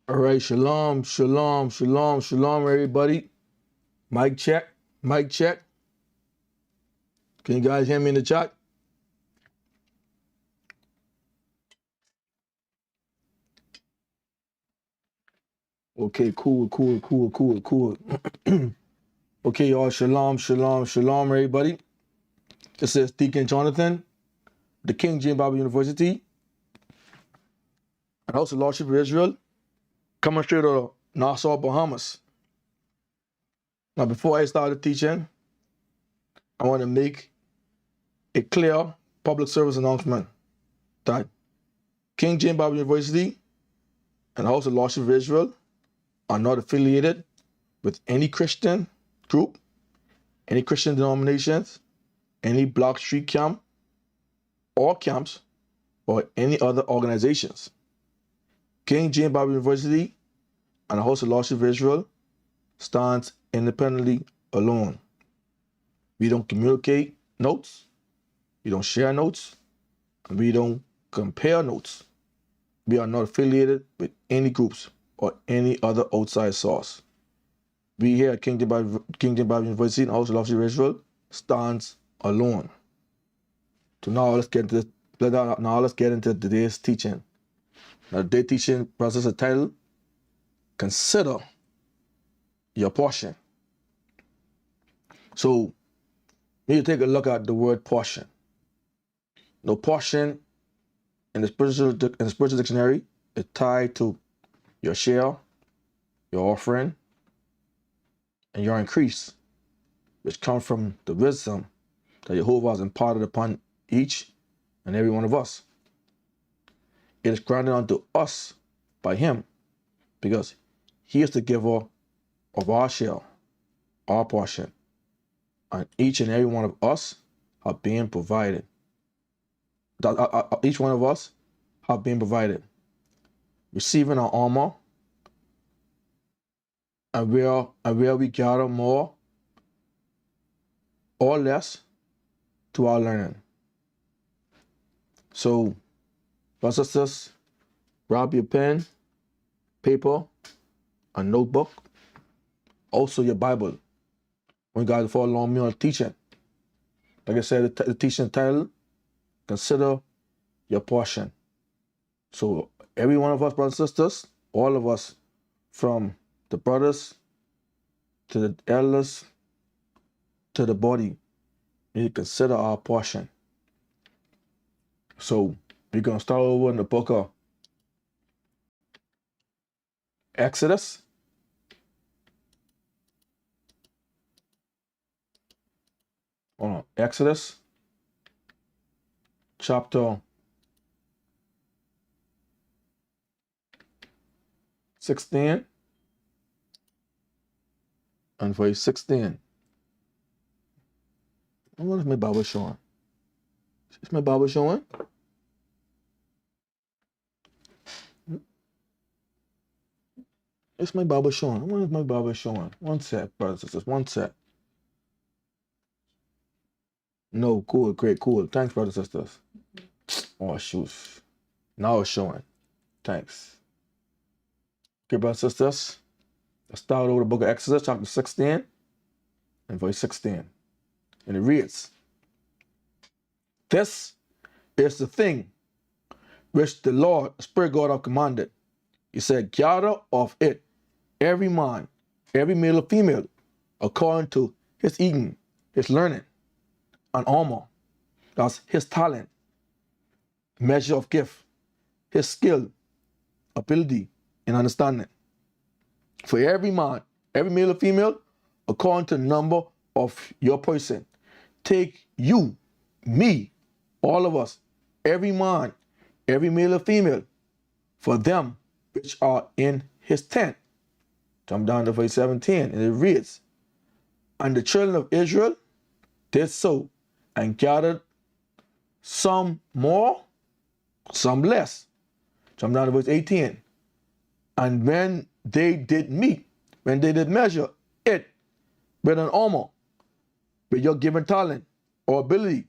All right, shalom, shalom, shalom, shalom, everybody. Mic check, mic check. Can you guys hear me in the chat? Okay, cool. Okay, y'all, shalom, shalom, shalom, everybody. This is Deacon Jonathan, the King James Bible University, and also Lordship of Israel, coming straight out of Nassau, Bahamas. Now, before I start the teaching, I want to make a clear public service announcement that King James Bible University and also Lordship of Israel are not affiliated with any Christian group, any Christian denominations, any block street camp or camps, or any other organizations. King James Bible University and the host of Lordship of Israel stands independently alone. We don't communicate notes, we don't share notes, and we don't compare notes. We are not affiliated with any groups or any other outside source. We here at King James Bible University and also Lordship of Israel stands alone. So now let's get into today's teaching. Now, today's teaching process is titled, Consider Your Portion. So, we need to take a look at the word portion. Now, portion in the spiritual dictionary is tied to your share, your offering, and your increase, which come from the wisdom that Jehovah has imparted upon each and every one of us. It is granted unto us by him, because he is the giver of our share, our portion, and each and every one of us have been provided. Each one of us have been provided, receiving our armor, and where we gather more or less to our learning. So, brothers and sisters, grab your pen, paper, a notebook, also your Bible. When you guys follow along me on teaching. Like I said, the teaching title, consider your portion. So every one of us, brothers and sisters, all of us, from the brothers to the elders to the body, need to consider our portion. So we're going to start over in the book of Exodus. Hold on. Exodus chapter 16 and verse 16. I wonder if my Bible showing. Is my Bible showing? Is my Bible showing? I wonder if my Bible showing. One sec, brothers and sisters. One sec. No, cool, great, cool. Thanks, brothers and sisters. Oh, shoot. Now it's showing. Thanks. Okay, brothers and sisters. Let's start over the book of Exodus, chapter 16 and verse 16. And it reads, "This is the thing which the Lord, Spirit God, hath commanded. He said, gather of it every man, every male or female, according to his eating, his learning, and armor. That's his talent, measure of gift, his skill, ability, and understanding. For every man, every male or female, according to the number of your person. Take you, me, all of us, every man, every male or female, for them which are in his tent." Jump down to verse 17, and it reads, "And the children of Israel did so, and gathered some more, some less." Jump down to verse 18. "And when they did meet, when they did measure it with an armor, with your given talent or ability,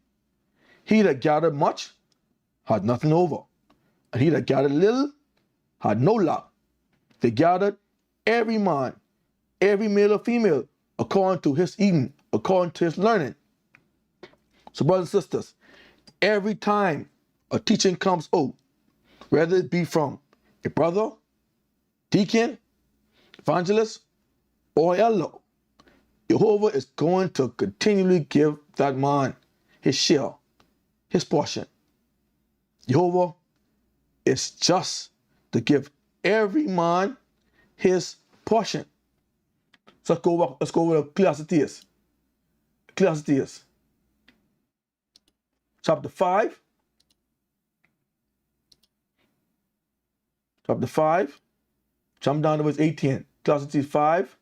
he that gathered much had nothing over, and he that gathered little had no lot. They gathered every man, every male or female, according to his eating, according to his learning." So, brothers and sisters, every time a teaching comes out, whether it be from a brother, deacon, evangelist, or elder, Jehovah is going to continually give that man his share, his portion. Jehovah is just to give every man his portion. So let's go over to Ecclesiastes. Ecclesiastes. Chapter 5. Chapter 5. Jump down to verse 18. Ecclesiastes 5.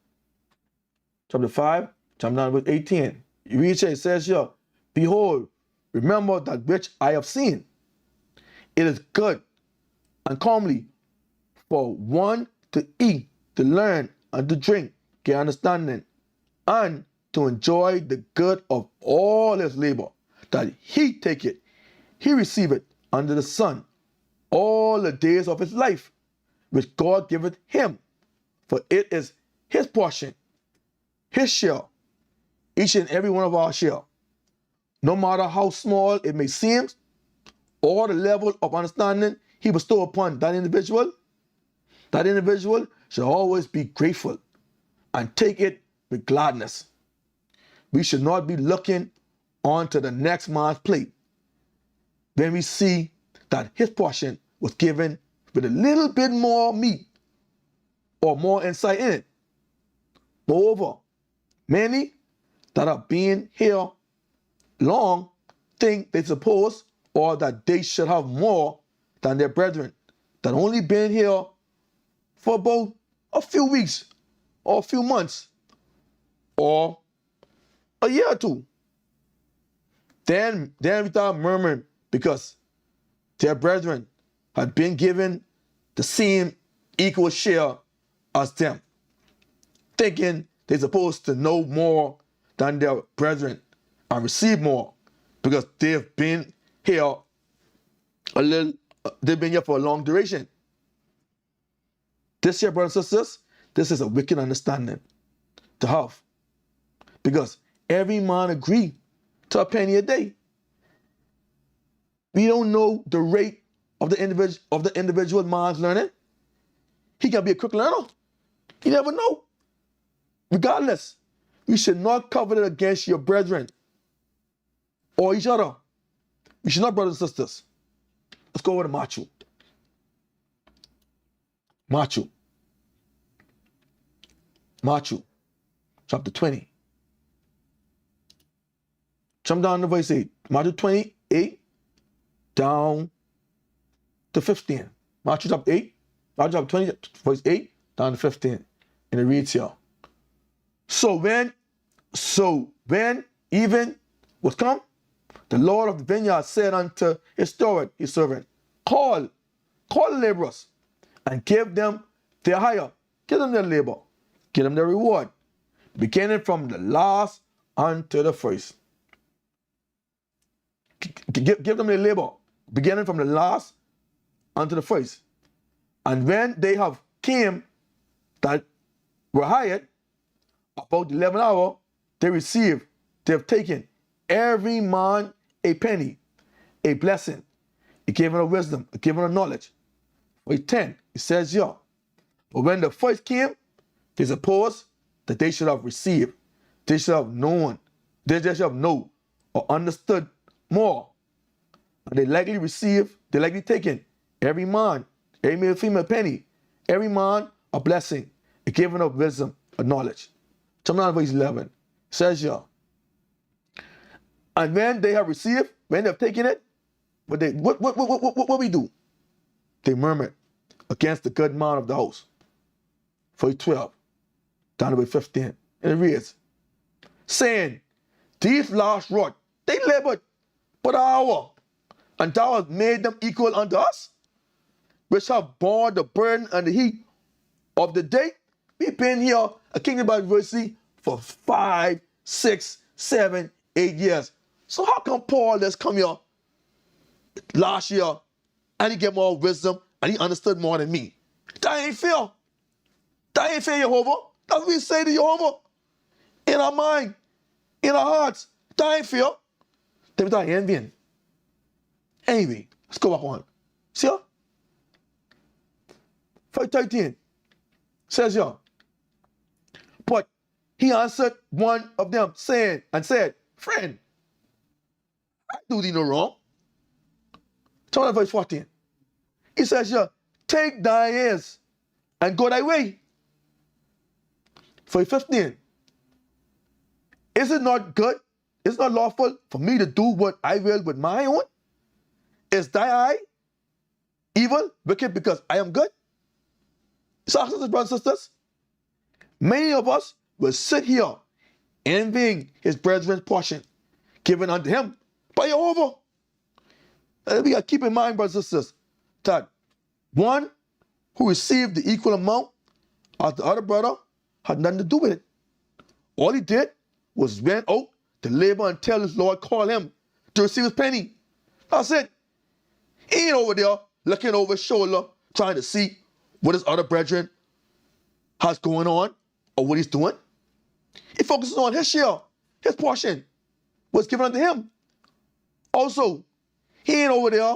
Chapter 5. Jump down to verse 18. You read it says here, "Behold, remember that which I have seen. It is good and comely for one to eat, to learn, and to drink, get understanding, and to enjoy the good of all his labor, that he take it, he receive it under the sun, all the days of his life, which God giveth him. For it is his portion, his share, each and every one of our share, no matter how small it may seem, or the level of understanding he bestow upon that individual should always be grateful and take it with gladness. We should not be looking onto the next man's plate when we see that his portion was given with a little bit more meat or more insight in it. Moreover, many that are being here long think they suppose or that they should have more than their brethren that only been here for about a few weeks or a few months or a year or two. Then we start murmuring because their brethren had been given the same equal share as them. thinking they're supposed to know more than their brethren and receive more because they've been here they've been here for a long duration. This here, brothers and sisters, this is a wicked understanding to have. Because every man agree to a penny a day. We don't know the rate of the individual man's learning. He can be a quick learner. You never know. Regardless, we should not covet against your brethren or each other. We should not, brothers and sisters. Let's go over to Matthew. Matthew, chapter 20. Jump down to verse 8. Matthew 28 down to 15. Matthew chapter 20, verse 8 down to 15. And it reads here. So when even was come, the Lord of the vineyard said unto his steward, his servant, call the laborers and give them their hire, give them their labor, give them their reward, beginning from the last unto the first. Give them their labor, beginning from the last unto the first. And when they have came that were hired, about the 11th hour, they have taken every man a penny, a blessing, a given of wisdom, a given of knowledge. Verse 10, it says here, but when the first came, they supposed that they should have received, they should have known, they should have known or understood more. And they likely taken every man, every male, female penny, every man a blessing, a given of wisdom, of knowledge. Jump down to verse 11. It says here, and when they have received, when they have taken it, what we do? They murmured against the good man of the house. Verse 12, down to verse 15. And it reads, saying, these last wrought, they labored but an hour, and thou hast made them equal unto us, which have borne the burden and the heat of the day. We've been here at Kingdom Bible University for 5, 6, 7, 8 years. So how come Paul has come here last year and he get more wisdom and he understood more than me? That ain't fair. That ain't fair, Jehovah. That's what we say to Jehovah. In our mind, in our hearts. That ain't fair. They were envying. Anyway, let's go back on. See ya? Verse 13 says here, but he answered one of them, saying, friend, I do thee no wrong. Turn to verse 14. He says here, take thy ears and go thy way. Verse 15. Is it not good? Is it not lawful for me to do what I will with my own? Is thy eye evil, wicked, because I am good? So, brothers and sisters, many of us will sit here envying his brethren's portion given unto him by Jehovah. And we got to keep in mind, brothers and sisters, that one who received the equal amount as the other brother had nothing to do with it. All he did was went out to labor until his Lord called him to receive his penny. That's it. He ain't over there looking over his shoulder trying to see what his other brethren has going on or what he's doing. He focuses on his share, his portion, what's given unto him. Also, he ain't over there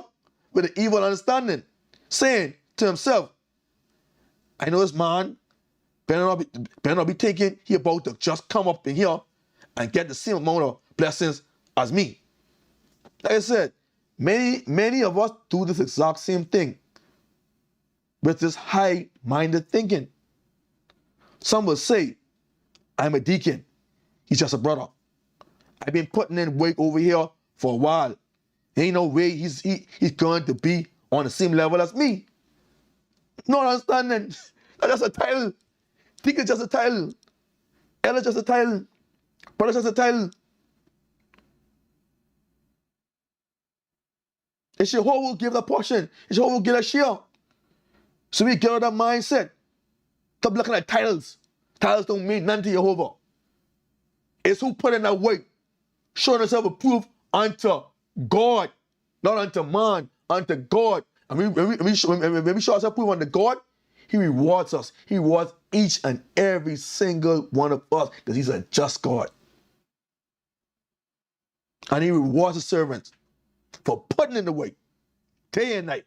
with an evil understanding, saying to himself, I know this man better not be thinking he about to just come up in here and get the same amount of blessings as me. Like I said, many of us do this exact same thing with this high-minded thinking. Some will say, I'm a deacon. He's just a brother. I've been putting in work over here for a while. Ain't no way he's going to be on the same level as me. No understanding. That's just a title. Deacon's just a title. Elder's just a title. Brother's just a title. It's Jehovah will give that portion. It's Jehovah will give that share. So we get out of that mindset. Stop looking at titles. Titles don't mean nothing to Jehovah. It's who put in that work, showing himself approved unto God, not unto man, unto God. And when we show ourselves approved unto God, he rewards us. He rewards each and every single one of us because he's a just God. And he rewards the servants for putting in the work day and night.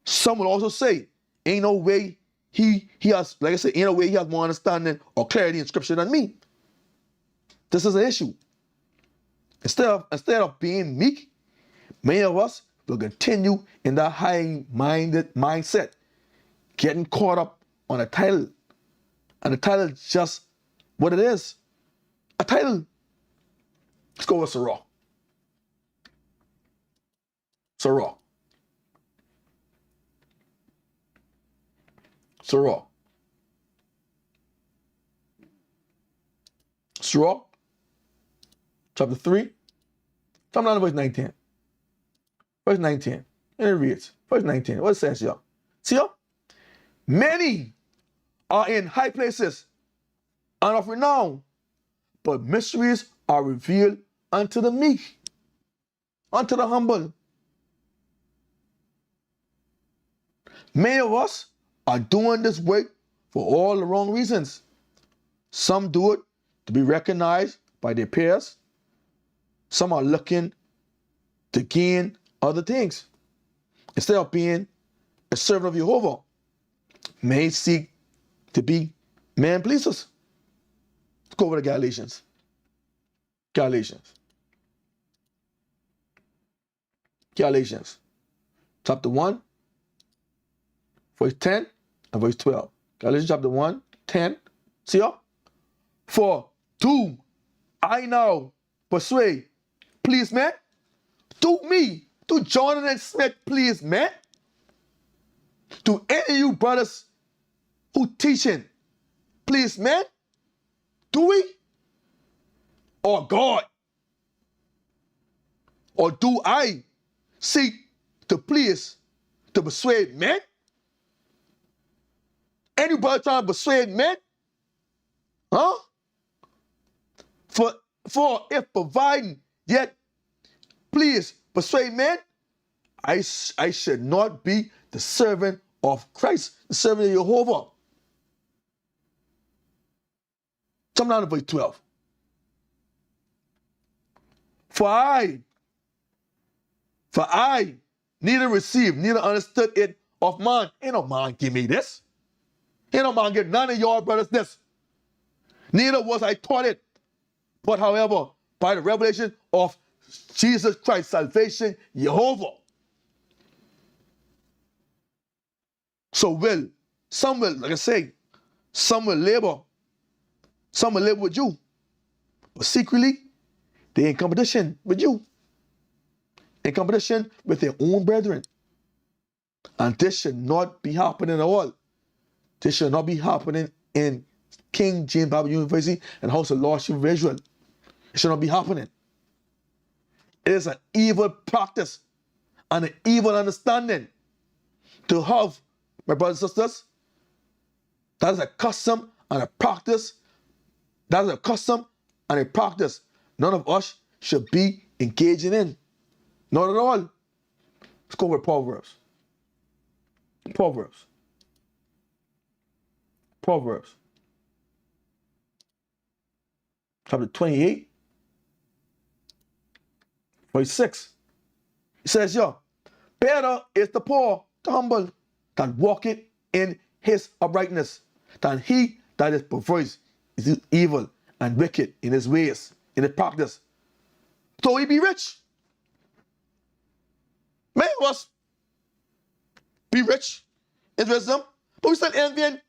Some will also say, ain't no way he has, like I said, ain't no way he has more understanding or clarity in scripture than me. This is an issue. Instead of being meek, many of us will continue in that high-minded mindset, getting caught up on a title. And the title is just what it is. A title. Let's go with Sirach. Sirach. Sirach. Sirach. Chapter 3. Come down to verse 19. Verse 19. And it reads. Verse 19. What it says here? See here? Many are in high places and of renown, but mysteries are revealed unto the meek, unto the humble. Many of us are doing this work for all the wrong reasons. Some do it to be recognized by their peers. Some are looking to gain other things. Instead of being a servant of Jehovah, many seek to be man pleasers. Let's go over to Galatians. Galatians. Galatians. Chapter 1. Verse 10 and verse 12. Galatians chapter 1, 10. See ya? For do I now persuade, please man? Do me, do Jonathan Smith please man? Do any of you brothers who teaching please man? Do we? Or God? Or do I seek to please, to persuade men? Anybody trying to persuade men? Huh? For if providing, yet please persuade men, I should not be the servant of Christ, the servant of Jehovah. Come down to verse 12. For I neither received, neither understood it of man. Ain't no man give me this. Ain't no man give none of y'all brothers this. Neither was I taught it. But however, by the revelation of Jesus Christ, salvation, Jehovah. So some will, like I say, some will labor with you. But secretly, they're in competition with you. In competition with their own brethren. And this should not be happening at all. This should not be happening in King James Bible University and House of Lordship of Israel. It should not be happening. It is an evil practice and an evil understanding to have, my brothers and sisters, that is a custom and a practice. That is a custom and a practice none of us should be engaging in. Not at all. Let's go with Proverbs. Proverbs. Proverbs. Chapter 28. Verse 6. It says, yo, better is the poor, the humble, that walketh in his uprightness, than he that is perverse, is evil and wicked in his ways, in his practice. So he be rich. Many of us be rich in wisdom, but we still envying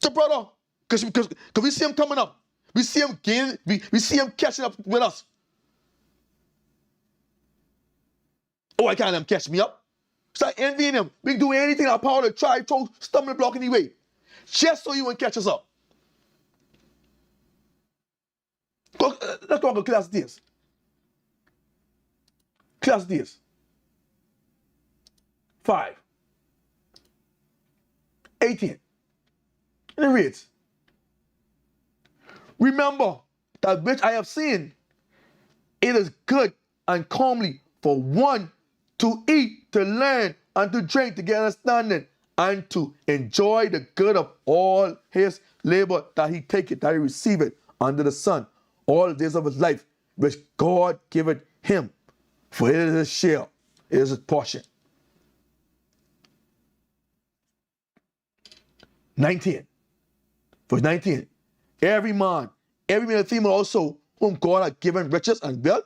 the brother because we see him coming up. We see him gaining, we see him catching up with us. Oh, I can't let him catch me up. Start envying him. We can do anything in our power to try to stumble block anyway. Just so you won't catch us up. Let's talk about class days. Class days. 5. 18. And it reads, remember that which I have seen. It is good and comely for one to eat, to learn, and to drink, to get understanding, and to enjoy the good of all his labor that he taketh, that he receiveth under the sun, all the days of his life, which God giveth him. For it is his share, it is his portion. 19. Verse 19. Every man and female also, whom God hath given riches and wealth,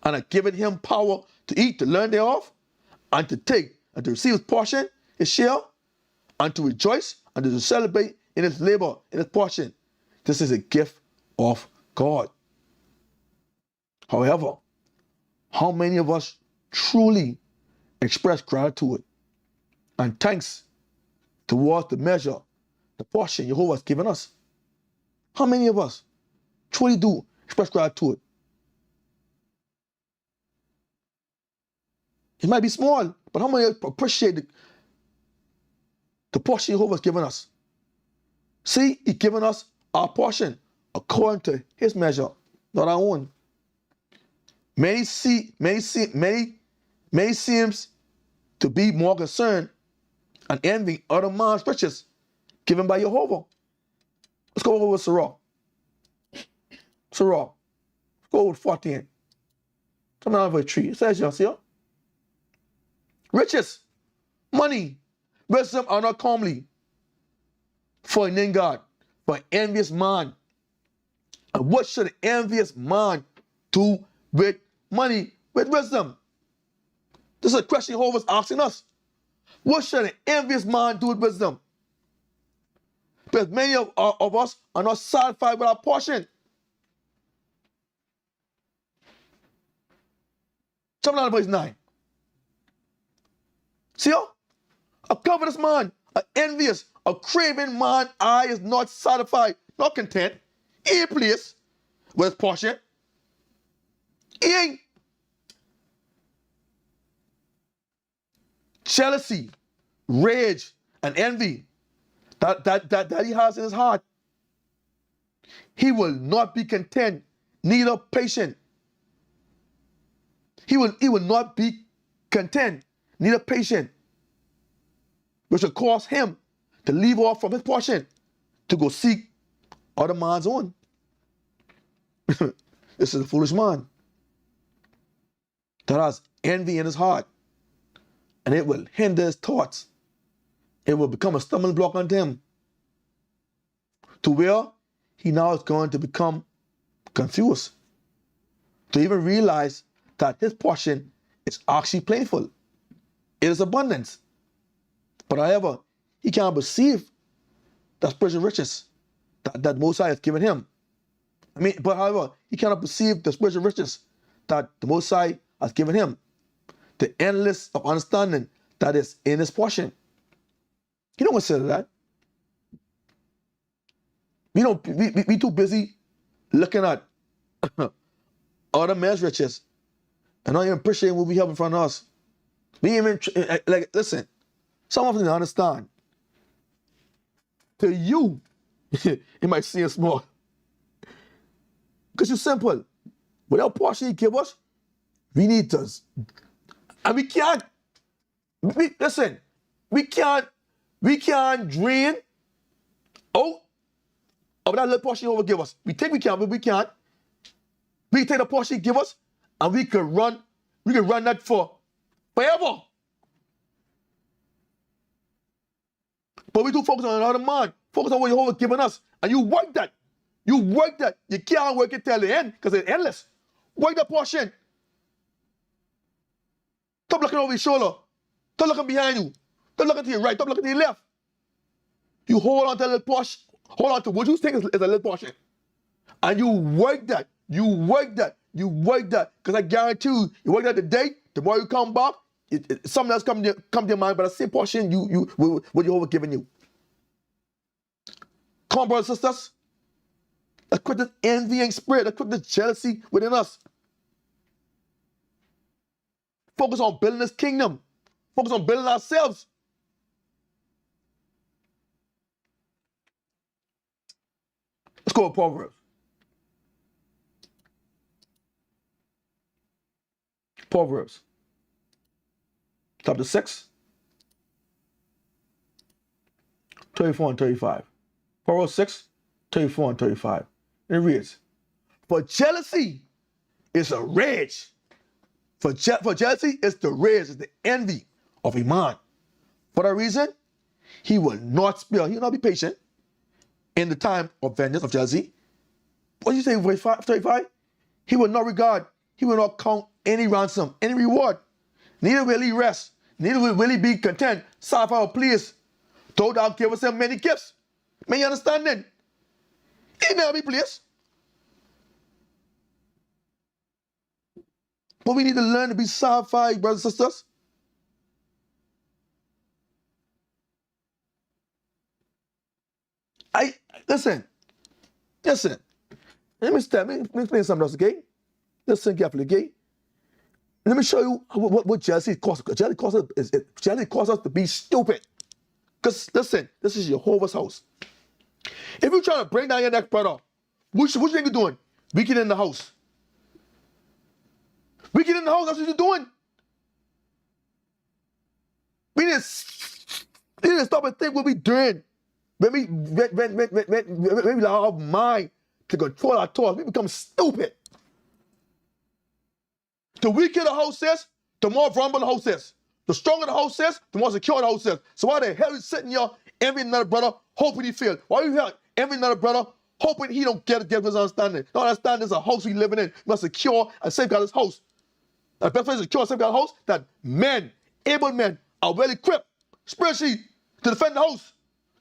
and hath given him power to eat, to learn thereof, and to take, and to receive his portion, his share, and to rejoice, and to celebrate in his labor, in his portion. This is a gift of God. However, how many of us truly express gratitude and thanks towards the measure, the portion Jehovah has given us? How many of us truly do express gratitude? It might be small, but how many of us appreciate the portion Jehovah has given us? See, He's given us our portion according to His measure, not our own. Many seems to be more concerned and envy other man's riches given by Jehovah. Let's go over with Sirach. Sirach. Let's go with 14. Come down over a tree. It says, you see? Riches, money, wisdom are not comely for an God, for an envious man. And what should an envious man do with money, with wisdom? This is a question Jehovah's asking us. What should an envious man do with wisdom? Because many of us are not satisfied with our portion. Jump down to verse 9. See, a covetous man, an envious, a craving man, I is not satisfied, not content. He ain't pleased with his portion. He ain't. Jealousy, rage, and envy that he has in his heart. He will not be content, neither patient. He will not be content, neither patient, which will cause him to leave off from his portion to go seek other man's own. This is a foolish man that has envy in his heart, and it will hinder his thoughts. It will become a stumbling block unto him, to where he now is going to become confused, to even realize that his portion is actually plentiful. It is abundance. But however, he cannot perceive that spiritual riches that Most High has given him. But however, he cannot perceive the spiritual riches that the Most High has given him, the endless of understanding that is in his portion. He don't consider that. We too busy looking at other men's riches and not even appreciating what we have in front of us. We even, listen, some of them don't understand. To you, it might seem small. Because it's simple. Whatever portion He give us, we need to. And we can't, we can't drain out of that little portion He will give us. We think we can, but we can't. We take the portion He give us, and we can run that for forever. But we do focus on another man. Focus on what Jehovah has given us. And you work that. You work that. You can't work it till the end because it's endless. Work that portion. Stop looking over your shoulder. Stop looking behind you. Stop looking to your right. Stop looking to your left. You hold on to a little portion. Hold on to what you think is a little portion. And you work that. You work that. You work that. Because I guarantee you work that today, tomorrow you come back, something else come to your mind, but the same portion what Jehovah given you. Come on, brothers and sisters. Let's quit this envying spirit. Let's quit this jealousy within us. Focus on building this kingdom. Focus on building ourselves. Let's go to Proverbs. Proverbs. Chapter 6. 34 and 35. Proverbs 6, 34 and 35. And it reads, for jealousy is a rage. For jealousy is the rage, is the envy of a man. For that reason, he will not spare, he will not be patient in the time of vengeance, of jealousy. What do you say, verse 35? He will not regard, he will not count any ransom, any reward. Neither will he rest, neither will he be content, satisfied or pleased. Though thou givest him many gifts, many understanding, he never be pleased. But we need to learn to be satisfied, brothers and sisters. Listen. Let me explain something else, okay? Listen carefully, okay? Let me show you what jealousy causes. Jealousy causes us to be stupid. Because listen, this is Jehovah's house. If you're trying to bring down your next brother, what you think you're doing? We get in the house. We get in the house, that's what you're doing. We need to stop and think what we're doing. When we allow our mind to control our thoughts, we become stupid. The weaker the house is, the more vulnerable the house is. The stronger the house is, the more secure the house is. So why the hell is sitting here envying another brother, hoping he fails? Why are you here envying another brother, hoping he don't get his understanding? No understanding is a house we living in. We must secure and safeguard this house. The best way to secure and safeguard the house, that men, able men, are well equipped, spiritually, to defend the house.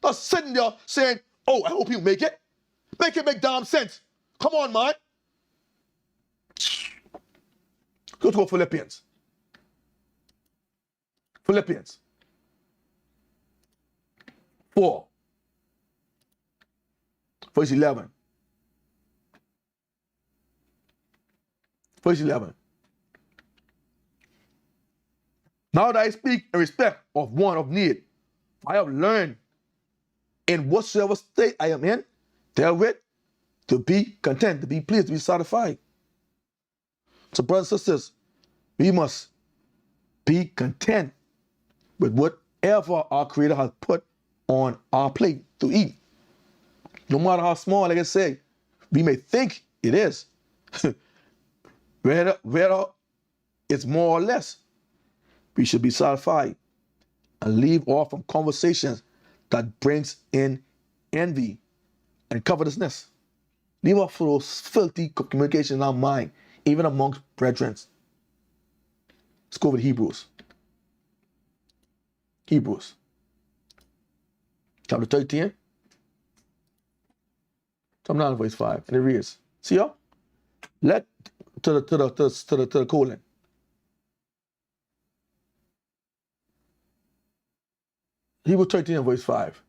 Not sitting there saying, oh, I hope you make it. Make it make damn sense. Come on, man. Let's go to Philippians. Philippians 4, verse 11. Verse 11. Now that I speak in respect of one of need, I have learned in whatsoever state I am in, therewith to be content, to be pleased, to be satisfied. So, brothers and sisters, we must be content with whatever our Creator has put on our plate to eat. No matter how small, like I say, we may think it is. whether it's more or less, we should be satisfied and leave off from conversations that brings in envy and covetousness. Leave off those filthy communications in our mind, even amongst brethren. Let's go with Hebrews. Hebrews chapter 13, chapter 9, verse 5, and it reads, see y'all? Let to the colon. Hebrews 13, verse 5.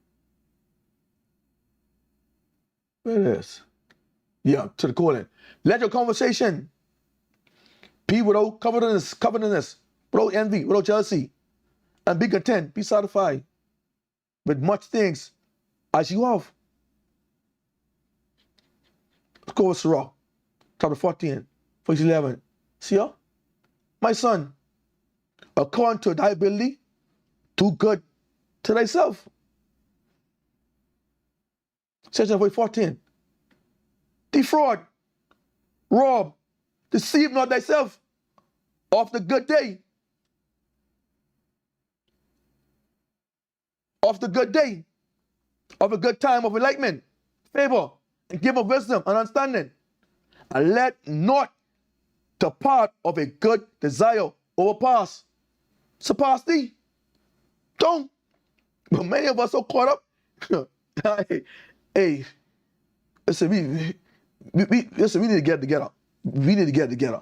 Where it is? Yeah, to the colon. Let your conversation be without covetousness, without envy, without jealousy, and be content, be satisfied with much things as you have. Let's go with Sirach, chapter 14, verse 11. See ya? My son, according to thy ability, do good to thyself. Section verse 14. Defraud, rob, deceive not thyself of the good day. Of the good day, of a good time of enlightenment, favor, and give of wisdom and understanding. And let not the part of a good desire overpass, surpass thee. Don't. But many of us are caught up. Hey, listen, we need to get together. We need to get together.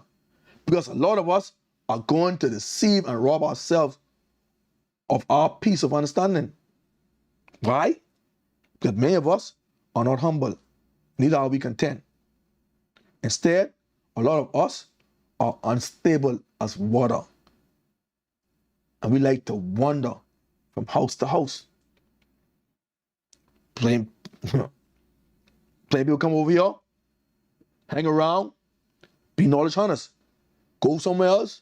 Because a lot of us are going to deceive and rob ourselves of our peace of understanding. Why? Because many of us are not humble, neither are we content. Instead, a lot of us are unstable as water. And we like to wander from house to house, playing Plenty people come over here, hang around, be knowledge hunters. Go somewhere else,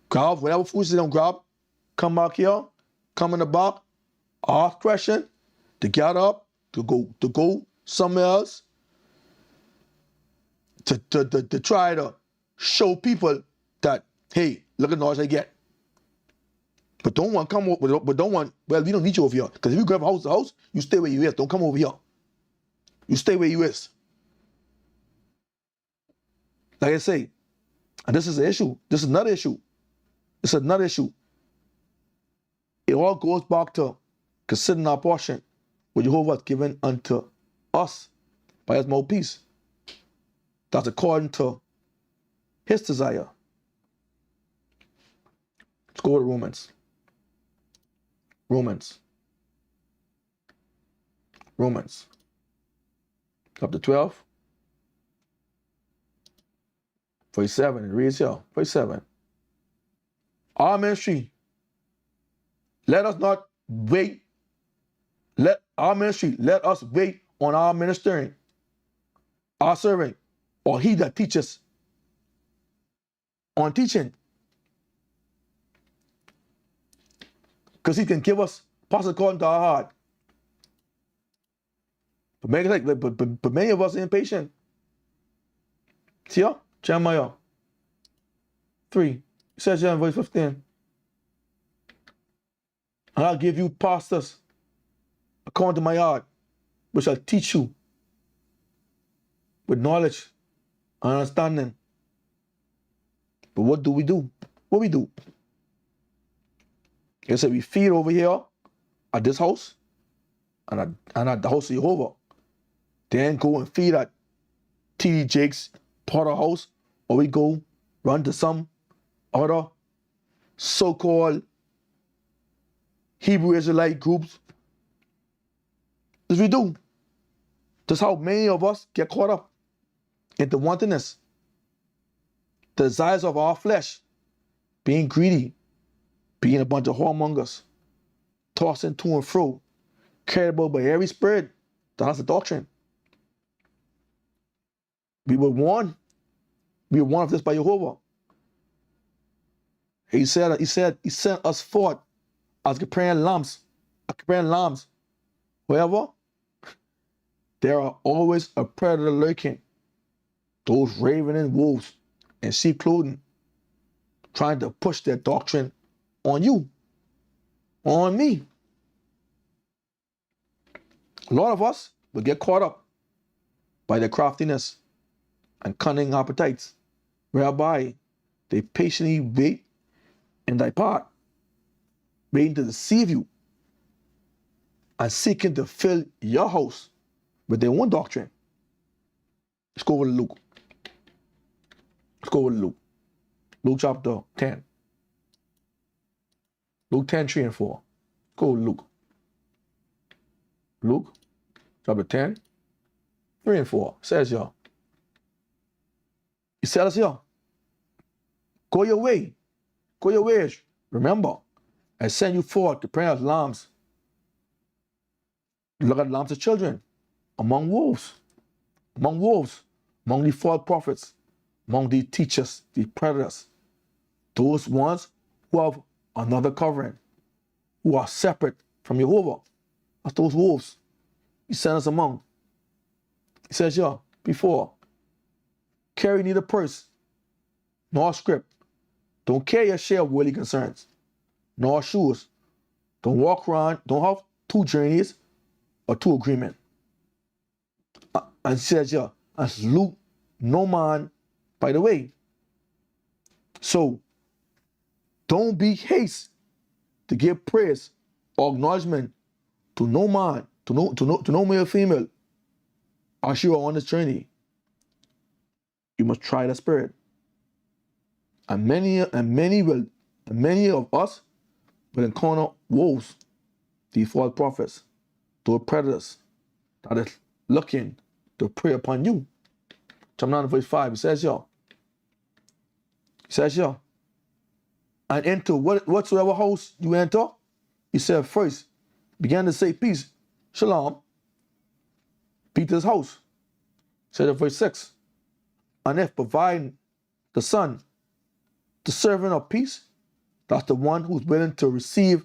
grab whatever food they don't grab, come back here, come in the back, ask question, to get up, to go somewhere else, to try to show people that, hey, look at the knowledge I get. But don't want come over, but don't want, well, we don't need you over here. Because if you grab house to house, you stay where you is. Don't come over here. You stay where you is. Like I say, and this is an issue. This is another issue. This is another issue. It all goes back to considering our portion, which Jehovah has given unto us by his mouthpiece. That's according to his desire. Let's go to Romans. Romans. Chapter 12. 47. It reads here. 47. Our ministry. Let us not wait. Let us wait on our ministering, our serving, or he that teaches on teaching. Because he can give us possible according to our heart. But many of us are impatient. See here? Jeremiah 3. It says here in verse 15. And I'll give you pastors according to my heart, which shall teach you with knowledge and understanding. But what do we do? What we do? It said we feed over here at this house and at the house of Jehovah. Then go and feed at T.D. Jakes' Potter House, or we go run to some other so-called Hebrew Israelite groups. As we do. That's how many of us get caught up into wantonness, the desires of our flesh, being greedy, being a bunch of whoremongers, tossing to and fro, carried about by every spirit that has a doctrine. We were warned of this by Jehovah. He said he sent us forth as comparing lambs. However, there are always a predator lurking, those ravening wolves in sheep clothing, trying to push their doctrine on you, on me. A lot of us will get caught up by their craftiness and cunning appetites, whereby they patiently wait in thy part, waiting to deceive you and seeking to fill your house with their own doctrine. Let's go over to Luke. Luke chapter 10. Luke 10, 3 and 4. Go to Luke. Luke chapter 10, 3 and 4. Says here. He says here, go your way. Go your ways. Remember, I send you forth to pray as lambs. Look at lambs of children. Among wolves, among the false prophets, among the teachers, the predators, those ones who have another covering, who are separate from Jehovah. That's those wolves. He sent us among. He says here, before, carry neither purse, nor scrip. Don't carry your share of worldly concerns, nor shoes. Don't walk around, don't have two journeys or two agreements. And says here, and salute no man by the way. So don't be haste to give praise or acknowledgement to no man, to no male or female, as you are on this journey. You must try the spirit. And many of us will encounter wolves, the false prophets, those predators that is looking to prey upon you. Chapter 9 verse 5, it says here, and enter whatsoever house you enter, he said first, began to say peace, shalom, Peter's house. Said in verse 6. And if providing the Son, the servant of peace, that's the one who's willing to receive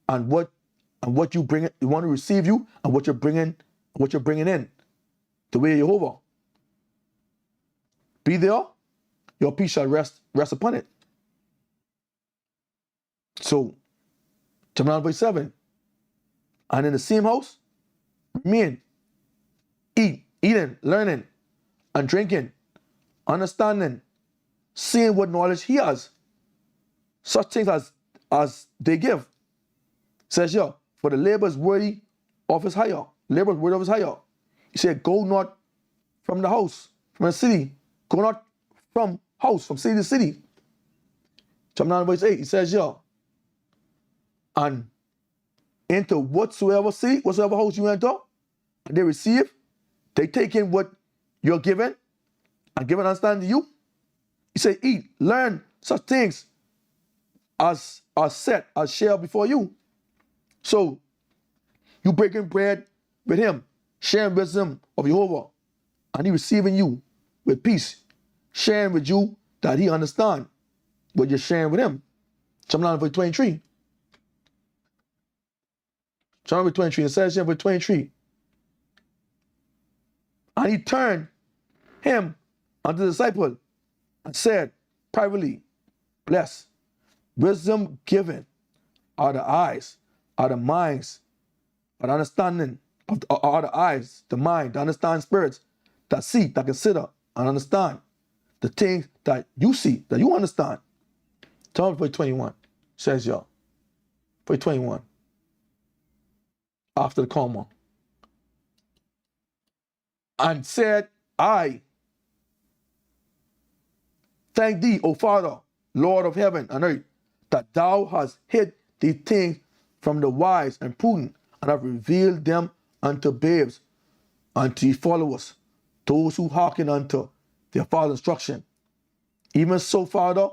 and what you bring it, you want to receive you and what you're bringing in. The way of Jehovah. Be there, your peace shall rest upon it. So, chapter 9, verse 7. And in the same house, remain, eating, learning, and drinking, understanding, seeing what knowledge he has. Such things as they give. Says here, for the labor is worthy of his hire. Labor is worthy of his hire. He said, go not from the house, from the city. Go not from house, from city to city. Chapter 9, verse 8, he says here, and into whatsoever city, whatsoever house you enter, and they receive, they take in what you're given, and give an understanding to you. He said, eat, learn such things as are set, as share before you. So, you breaking bread with him, sharing wisdom of Jehovah, and he receiving you with peace, sharing with you that he understand what you're sharing with him. Chapter 9, verse 23. Chapter verse 23, it says here, verse 23. And he turned him unto the disciple and said privately, bless, wisdom given are the eyes, are the minds, are the understanding, are the eyes, the mind, the understanding spirits that see, that consider and understand the things that you see, that you understand. Turn to verse 21, says y'all. Verse 21. After the comma. And said, I thank thee, O Father, Lord of heaven and earth, that thou hast hid these things from the wise and prudent, and have revealed them unto babes, unto your followers, those who hearken unto their father's instruction. Even so, Father,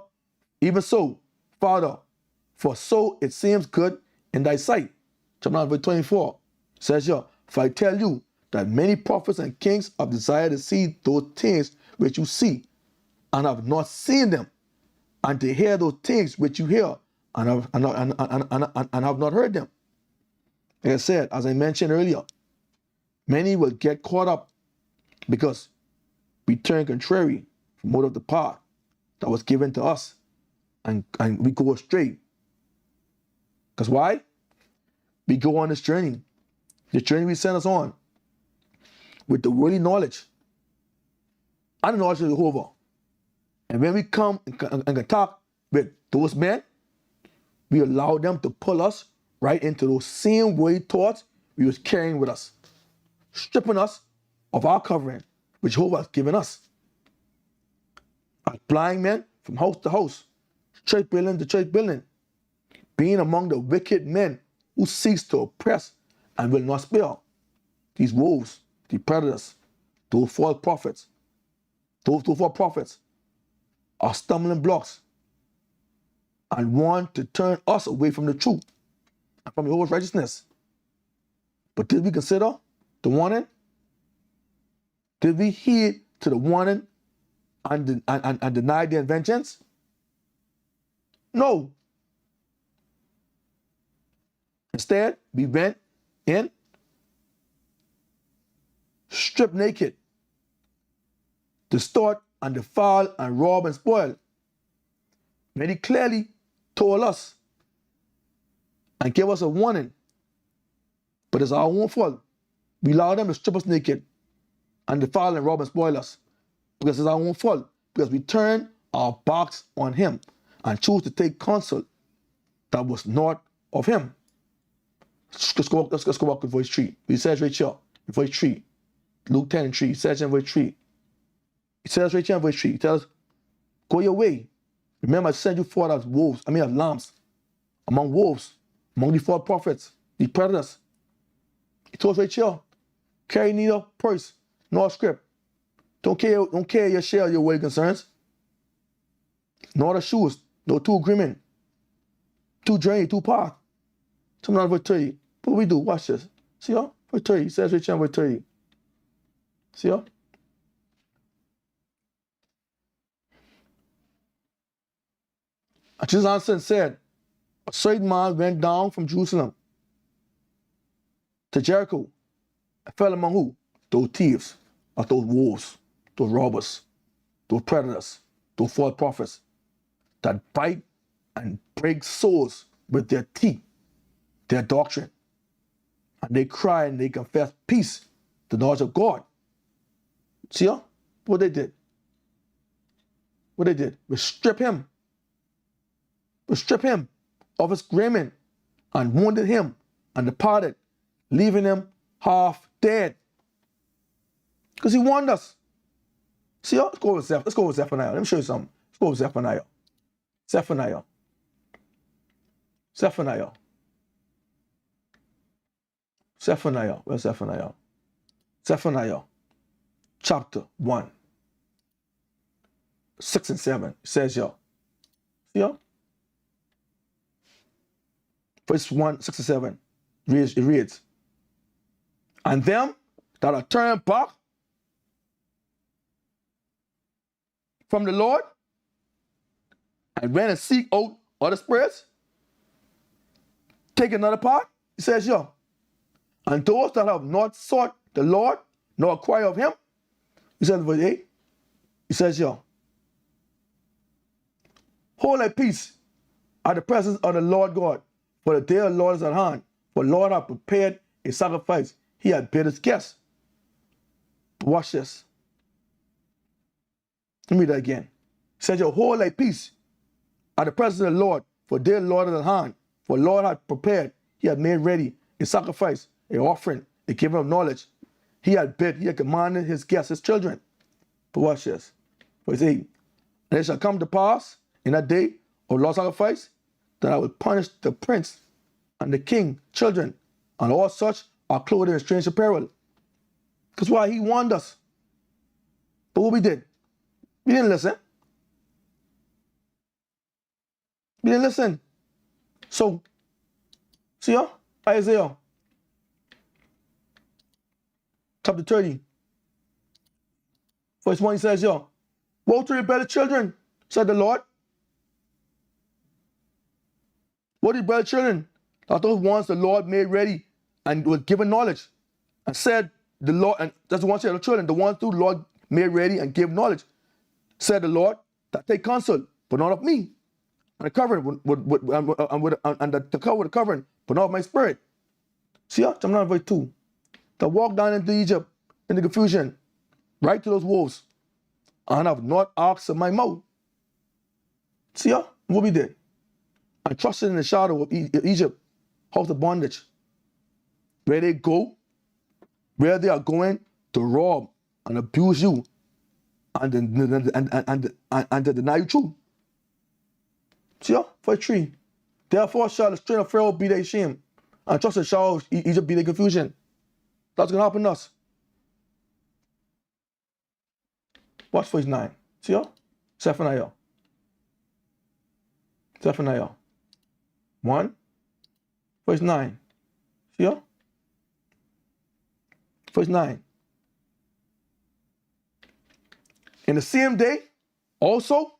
for so it seems good in thy sight. Chapter 9, verse 24 says here, for I tell you that many prophets and kings have desired to see those things which you see, and have not seen them, and to hear those things which you hear, and have not heard them. Like I said, as I mentioned earlier, many will get caught up because we turn contrary from out of the path that was given to us, and we go astray. Because why? We go on this journey we sent us on, with the worldly knowledge and the knowledge of Jehovah. And when we come and talk with those men, we allow them to pull us right into those same worldly thoughts we was carrying with us, stripping us of our covering, which Jehovah has given us. As blind men from house to house, church building to church building, being among the wicked men who seeks to oppress and will not spare. These wolves, the predators, those false prophets, those false prophets are stumbling blocks and want to turn us away from the truth and from Jehovah's righteousness. But did we consider the warning? Did we heed to the warning and deny their inventions? No. Instead, we went in, stripped naked, distort and defile and rob and spoil. When he clearly told us and gave us a warning, but it's our own fault. We allow them to strip us naked and defile and rob and spoil us, because it's our own fault, because we turned our backs on him and chose to take counsel that was not of him. Let's go back to verse 3. He says right here, in verse 3, Luke 10 and 3, he says in verse 3, he says right here in verse 3, he tells, go your way. Remember, I sent you forth as wolves, as lambs, among wolves, among the false prophets, the predators. He told us right here, carry neither purse nor script. Don't carry your share of your worldly concerns, nor the shoes, no two agreement, two journey, two path. Something like verse 30. What we do? Watch this. See how? Verse 30. He says right here in verse 30. See ya? And Jesus answered and said, a certain man went down from Jerusalem to Jericho and fell among who? Those thieves, or those wolves, those robbers, those predators, those false prophets that bite and break souls with their teeth, their doctrine. And they cry and they confess peace, the knowledge of God. See ya? What they did? What they did? We strip him. We strip him of his raiment and wounded him and departed, leaving him half dead. Because he warned us. See ya? Let's go with Zephaniah. Let me show you something. Let's go with Zephaniah. Zephaniah. Zephaniah. Zephaniah. Where's Zephaniah? Zephaniah. Chapter 1. 6 and 7. It says, yo. See ya? Verse 1, 6 and 7. It reads, and them that are turned back from the Lord and went and seek out other spirits, take another part. He says, yo. And those that have not sought the Lord, nor inquire of him, he says, verse 8, he says, yo, hold thy peace at the presence of the Lord God, for the day of the Lord is at hand. For the Lord hath prepared a sacrifice. He hath bid his guests. Watch this. Let me read that again. He says, yo, hold thy peace at the presence of the Lord, for the day of the Lord is at hand. For the Lord hath prepared, he hath made ready a sacrifice, an offering, a giving of knowledge. He had commanded his guests, his children. But watch this. Verse 8. And it shall come to pass in that day of Lord's sacrifice that I will punish the prince and the king, children, and all such are clothed in strange apparel. Because why? He warned us. But what we did? We didn't listen. We didn't listen. So, see ya? Isaiah chapter 30. Verse 1, he says, yo, woe to rebellious children, said the Lord. What did rebellious children? Are those ones the Lord made ready and was given knowledge. And said the Lord, and that's the ones that are the children, the ones who the Lord made ready and gave knowledge. Said the Lord, that take counsel, but not of me. And the covering the cover with the covering, but not of my spirit. See, jump down to verse 2. That walk down into Egypt in the confusion, right to those wolves, and have not asked of my mouth. See what we did? I trusted in the shadow of Egypt, house of bondage, where they go, where they are going to rob and abuse you and to deny you truth. See verse 3. Therefore shall the strength of Pharaoh be their shame, and trust the shadow of Egypt be their confusion. That's going to happen to us. Watch verse 9. See Zephaniah. Zephaniah 1, verse 9. See verse 9. In the same day, also,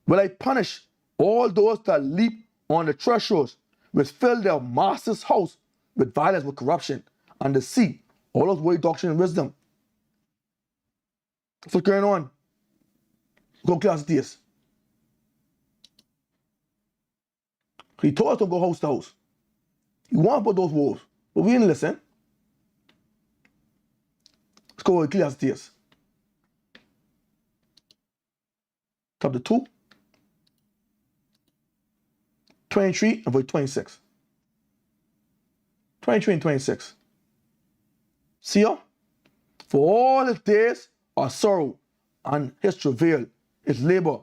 will I punish all those that leap on the thresholds, which fill their master's house with violence, with corruption, and deceit, all those way doctrine and wisdom. That's what's going on. Go class this. He told us to go house to house. He wanted to put those wolves, but we didn't listen. Let's go with Ecclesiastes. Chapter 2, 23 and verse 26. 23 and 26. See ya? For all his days are sorrow, and his travail, his labor,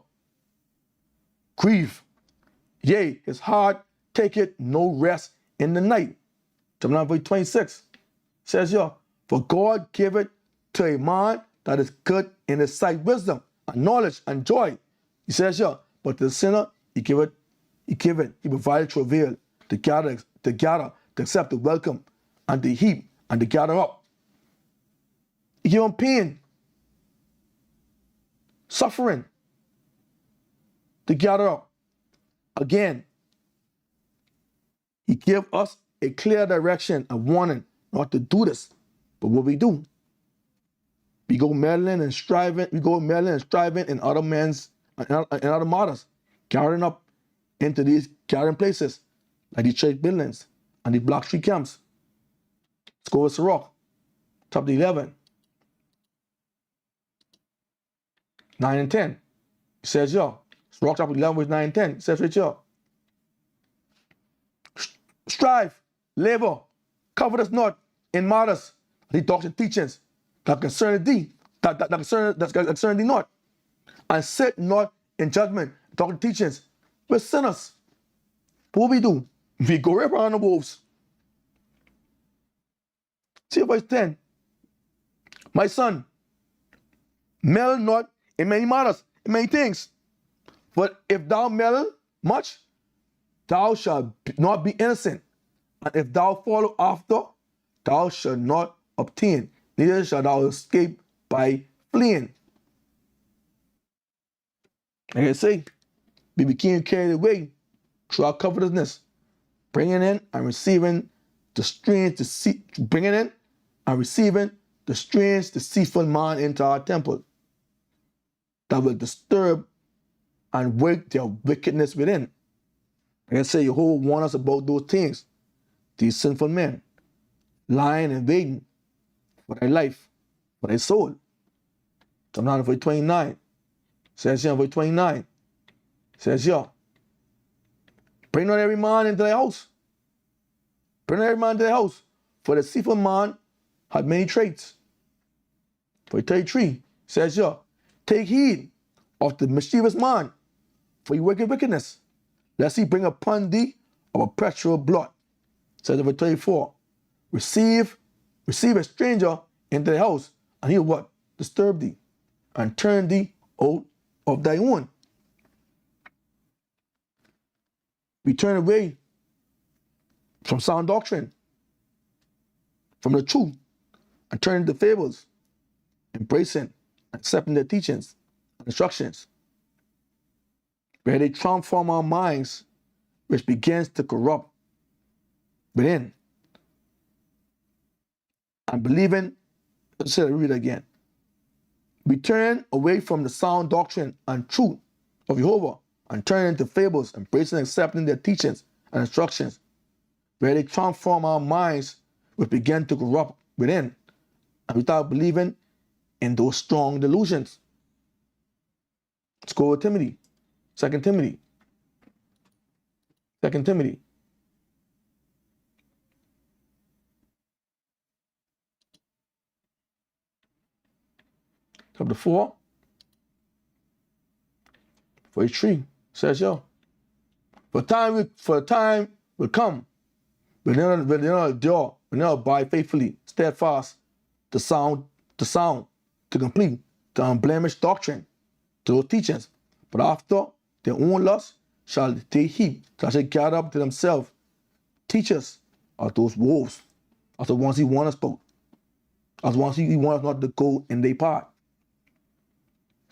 grief. Yea, his heart taketh no rest in the night. Chapter 9, verse 26 says here, for God giveth to a man that is good in his sight wisdom and knowledge and joy. He says here, but to the sinner he provided travail to gather, to accept the welcome, and to heap, and to gather up. He give them pain, suffering to gather up. Again, he gave us a clear direction, a warning not to do this. But what we do, we go meddling and striving, in other men's and other matters, gathering up into these gathering places, like the church buildings and the block street camps. Let's go with Sirach, chapter 11, 9 and 10. It says here, Sirach chapter 11, verse 9 and 10. It says right here, strive, labor, cover us not in matters, the doctrine teachings that concern thee, that concern thee not, and sit not in judgment, doctrine teachings with sinners. What we do? We go right around the wolves. See verse 10. My son, meddle not in many matters, in many things. But if thou meddle much, thou shalt not be innocent. And if thou follow after, thou shalt not obtain, neither shalt thou escape by fleeing. Like I say, we became carried away through our covetousness, bringing in and receiving the strange, deceitful man into our temple that will disturb and work their wickedness within. Like I say, Jehovah warns us about those things, these sinful men, lying and waiting for their life, for their soul. Come down to verse 29. Says here in verse 29. Says here, bring not every man into thy house. Bring not every man into thy house, for the deceitful man had many traits. Verse 33 says here, take heed of the mischievous man, for he worketh wickedness, lest he bring upon thee a perpetual blood. Says in verse 34, receive a stranger into the house, and he will what? Disturb thee, and turn thee out of thy own. We turn away from sound doctrine, from the truth, and turn to fables, embracing, accepting their teachings and instructions, where they transform our minds, which begins to corrupt within. And believing, let's read it again. We turn away from the sound doctrine and truth of Jehovah and turn into fables, embracing and accepting their teachings and instructions, where they transform our minds, which begin to corrupt within, and without believing in those strong delusions. Let's go with Timothy, 2 Timothy. 2 Timothy. Chapter 4, verse 3 says, yo, for time will come when they not endure, when they not abide faithfully, steadfast, to complete the unblemished doctrine, to those teachings. But after their own lust shall they heap, shall gather up to themselves teachers of those wolves, as the ones he warned us about, as the ones he wants us not to go in their part.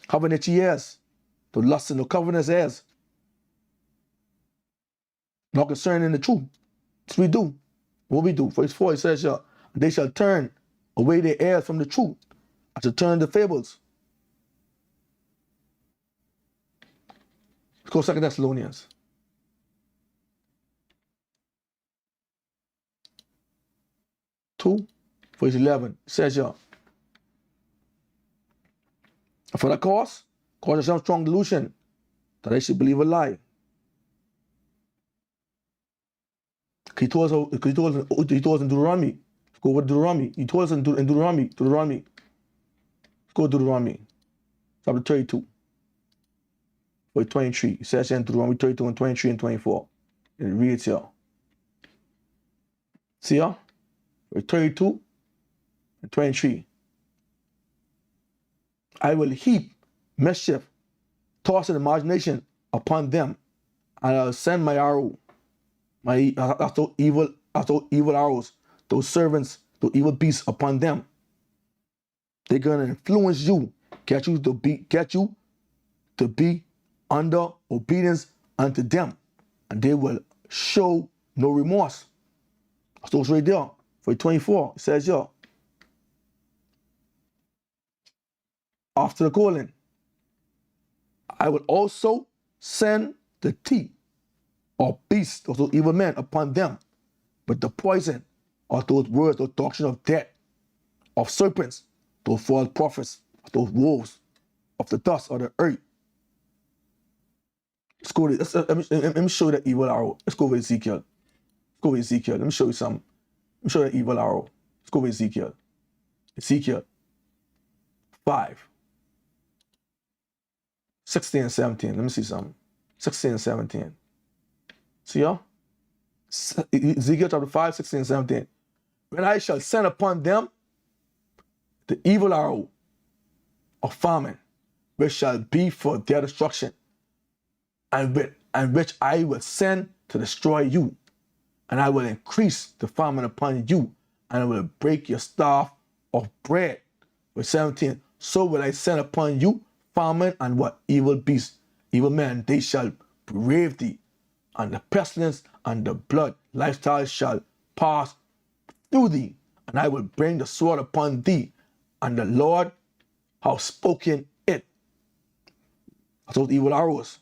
Having itchy ears, to lust and to covering his ears, not concerning the truth. That's what we do. What we do. Verse 4, it says, they shall turn away their ears from the truth, and to turn to fables. Let's go 2 Thessalonians. Verse 11, it says, for that cause some strong delusion, that they should believe a lie. He told us in Deuteronomy. Let's go with Deuteronomy. He told us in Deuteronomy. Let's go to Deuteronomy, chapter 32, verse 23. It says in Deuteronomy 32 and 23 and 24. It reads here. See here? Verse 32 and 23. I will heap mischief, toss an imagination upon them, and I'll send my arrow, those evil arrows, those servants, those evil beasts upon them. They're gonna influence you, get you to be under obedience unto them, and they will show no remorse. So it's right there for 24. It says, yo, after the calling, I will also send the teeth or beasts of those evil men upon them, but the poison of those words, those doctrine of death, of serpents, those false prophets, those wolves of the dust of the earth. Let's go to, let me show you that evil arrow. Let's go with Ezekiel. Let's go with Ezekiel. Let me show you some. Let me show you that evil arrow. Let's go with Ezekiel. Ezekiel 5, 16 and 17. Let me see something. 16 and 17. See y'all? Ezekiel chapter 5, 16 and 17. When I shall send upon them the evil arrow of famine, which shall be for their destruction, and which I will send to destroy you, and I will increase the famine upon you, and I will break your staff of bread. Verse 17. So will I send upon you famine and what? Evil beasts, evil men, they shall brave thee, and the pestilence and the blood lifestyle shall pass through thee, and I will bring the sword upon thee, and the Lord hath spoken it. That's those evil arrows.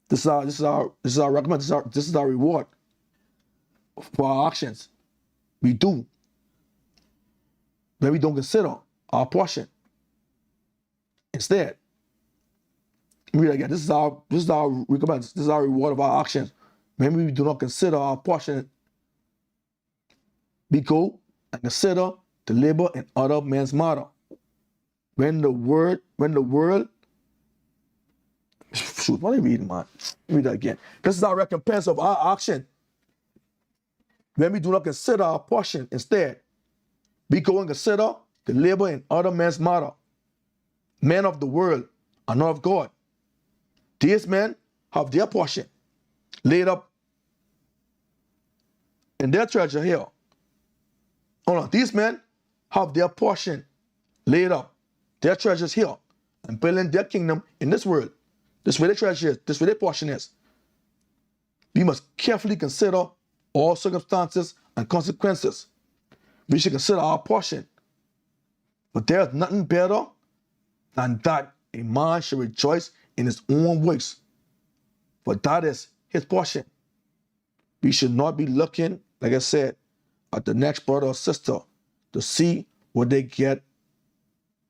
This is our recommend. This is our reward for our actions. We do when we don't consider our portion. Instead, read again. This is our recommend. This is our reward of our actions. When we do not consider our portion, we go and consider the labor in other men's matter. When the world, shoot, what are you reading, man? Read that again. This is our recompense of our action. When we do not consider our portion, instead, we go and consider the labor in other men's matter. Men of the world are not of God. These men have their portion laid up in their treasure here. Hold on. These men have their portion laid up, their treasures here, and building their kingdom in this world. This is where their treasure is. This is where their portion is. We must carefully consider all circumstances and consequences. We should consider our portion. But there is nothing better than that a man should rejoice in his own works, for that is his portion. We should not be looking, like I said, at the next brother or sister to see what they get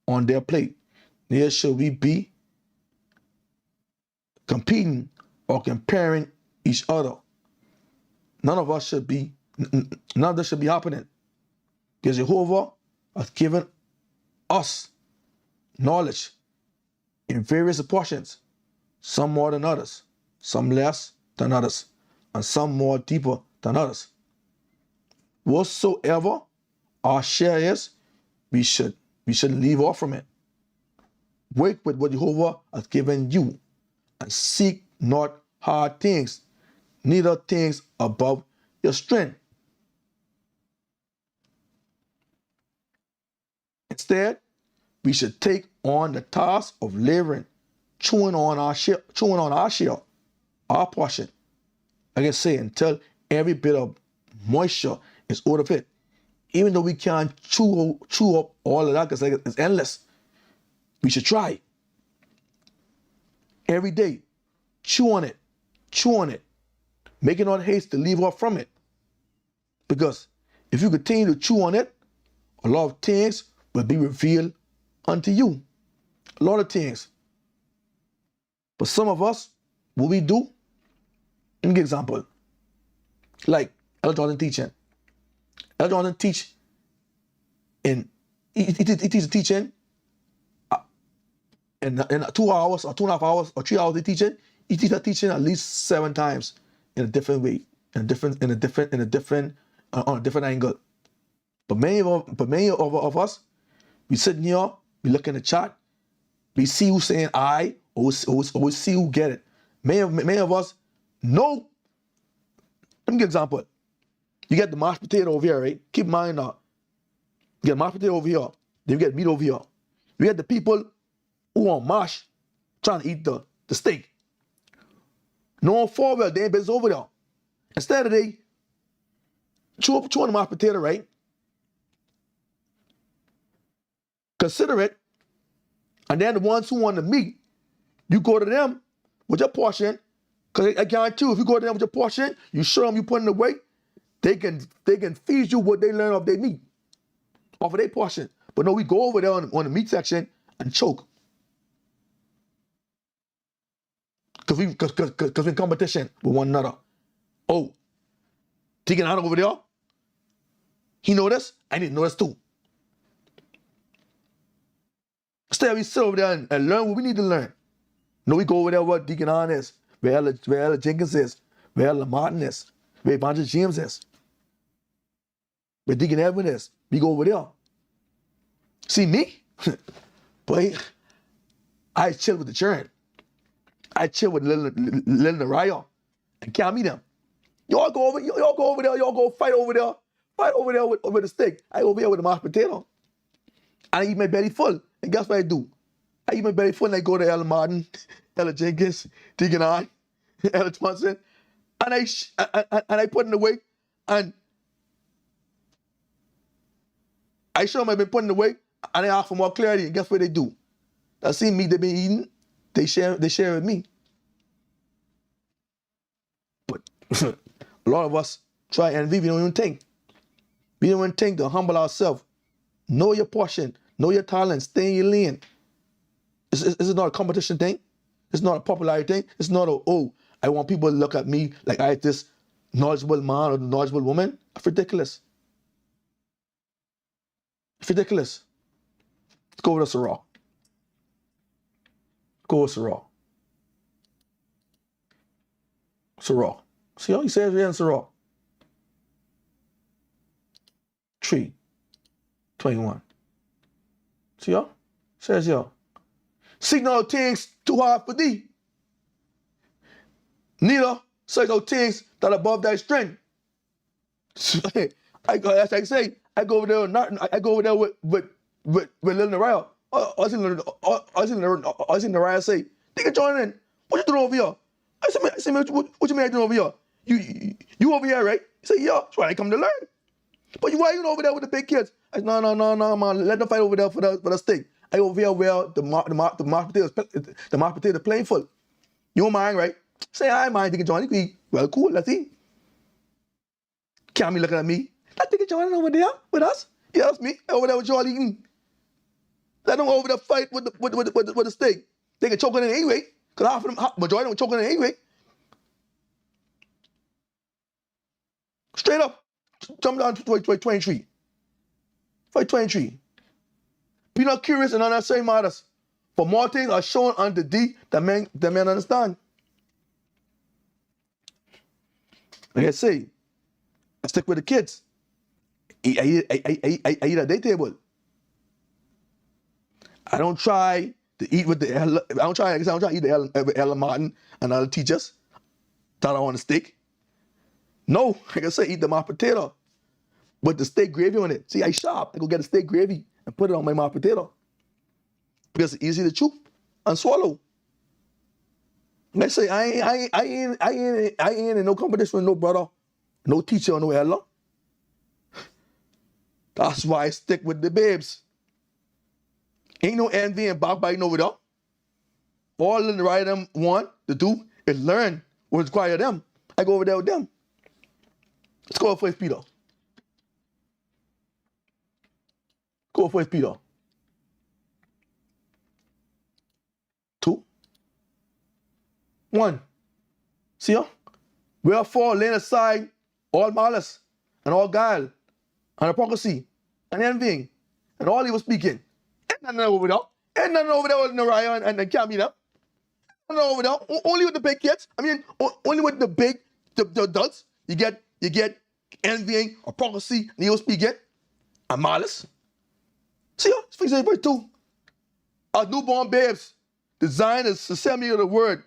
on their plate. Neither should we be competing or comparing each other. None of this should be happening, because Jehovah has given us knowledge in various portions, some more than others, some less than others, and some more deeper than others. Whatsoever our share is, we shouldn't leave off from it. Work with what Jehovah has given you, and seek not hard things, neither things above your strength. Instead, we should take on the task of laboring, chewing on our share, our portion. Like I say, until every bit of moisture is out of it. Even though we can't chew up all of that because it's endless, we should try. Every day, chew on it, making no haste to leave off from it. Because if you continue to chew on it, a lot of things will be revealed unto you. A lot of things. But some of us, what we do, let me give an example. Like Elder Jordan teaching. Elder Jordan teach he teaches teaching in 2 hours or 2.5 hours or 3 hours of teaching. He teaches teaching at least 7 times in a different way, on a different angle. But many of us, we sitting here, we look in the chat, we see who's saying I, or we see who get it. Many of us know. Let me give an example. You get the mashed potato over here, right? Keep in mind now. You get mashed potato over here. Then we get meat over here. We get the people who on marsh trying to eat the steak. No forward, they ain't business over there. Instead of they chew on the mashed potato, right? Consider it. And then the ones who want the meat, you go to them with your portion. Because I guarantee you, if you go to them with your portion, you show them you putting the weight, they can feed you what they learn off their meat, off of their portion. But no, we go over there on the meat section and choke. Because we in competition with one another. Oh, Deacon Anna over there, he know this, I need to know this too. Instead, we sit over there and learn what we need to learn. No, we go over there what Deacon Anna is, where Ella Jenkins is, where Ella Martin is, where Evangelist James is, where Deacon Edwin is. We go over there. See me? Boy, I chill with the children. I chill with Lil Naraya and can't meet them. Y'all go over there, y'all go fight over there with the steak. I over here with the mashed potato. I eat my belly full. And guess what I do? I eat my belly full and I go to Ella Martin, Ella Jenkins, Deacon I, Ella Thompson, and I put in the weight and I show them I've been putting the weight and I ask for more clarity. And guess what they do? They see me, they been eating, they share with me. But a lot of us try envy, we don't even think. We don't even think to humble ourselves. Know your portion, know your talent, stay in your lane. This is not a competition thing. It's not a popularity thing. It's not I want people to look at me like I this knowledgeable man or knowledgeable woman. It's ridiculous. It's ridiculous. Let's go with us raw. Go with Sirah. Sirah. See how he says here in Sirah. 3:21. See how? Says here. Seek no things too hard for thee. Neither seek no things that are above thy strength. I go over there with Lil Naraya. I seen Naraya say, "Nigga, join in. What you doing over here?" I said, what you mean I doing over here? You over here, right? He said, yeah, that's why I come to learn. But why you over there with the big kids? I said, no, man. Let them fight over there for the steak. I over here where the mashed potato plain full. You don't mind, right? Say, I mind, Deacon John. You can eat. Well, cool, let's eat. Can't be looking at me. That Deacon John over there with us? Yeah, that's me. Over there with y'all eating. Let them over there fight with the steak. They can choke on it anyway. Because half of them, majority of them choking on it anyway. Straight up. Jump down to 23. Fight 23. Be not curious and unnecessary matters. For more things are shown unto thee that men understand. Like I say, I stick with the kids. I eat at their table. I don't try to eat with I don't try to eat the Ella Martin and other teachers that are on the steak. No, like I say, eat the mashed potato with the steak gravy on it. See, I sharp. I go get a steak gravy and put it on my mashed potato because it's easy to chew and swallow. And I say, I ain't in no competition with no brother, no teacher, or no Ella. That's why I stick with the babes. Ain't no envy and backbiting over there. All the right them want to do is learn what require them. I go over there with them. Let's go for 1 Peter. Go for 1 Peter. 2:1. See ya? Wherefore, laying aside all malice and all guile and hypocrisy and envying and all evil speaking. Ain't nothing over there. Ain't nothing over there with Naraya and Camila. Nothing over there. Only with the big kids. I mean, only with the adults. You get envying, hypocrisy, and evil speaking, and malice. See ya? It's verse 2. As newborn babes, designed as the assembly of the word,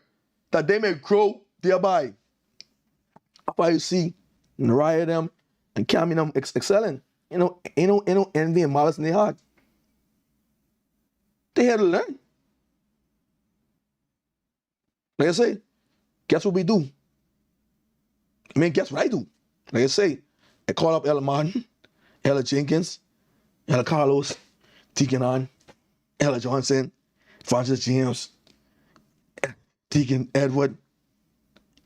that they may grow thereby. That's why you see Naraya them and Camila them excelling. Ain't no envy and malice in their heart. They here to learn. Like I say, guess what we do? I mean, guess what I do? Like I say, I call up Ella Martin, Ella Jenkins, Ella Carlos, Deacon, Ella Johnson, Francis James, Deacon Edward,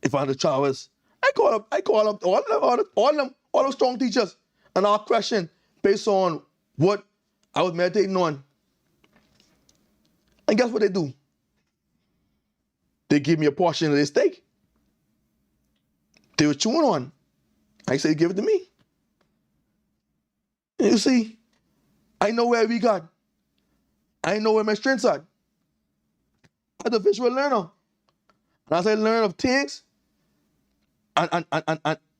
Evander Chavez. I call up all those strong teachers and our question based on what I was meditating on. And guess what they do? They give me a portion of their steak. They were chewing on. I say, give it to me. And you see, I know where we got. I know where my strengths are. I'm a visual learner. And as I learn of things, and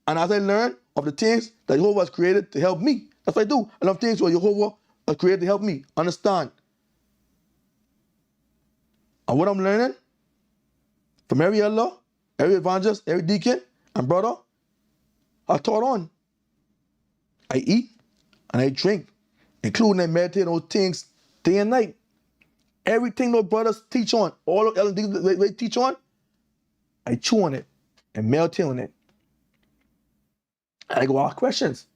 as I learn of the things that Jehovah has created to help me, that's what I do. I love things where Jehovah has created to help me understand. And what I'm learning from every elder, every evangelist, every deacon and brother, I taught on. I eat and I drink, including I meditate on things day and night. Everything those brothers teach on, all the elders they teach on, I chew on it and meditate on it. And I go ask questions.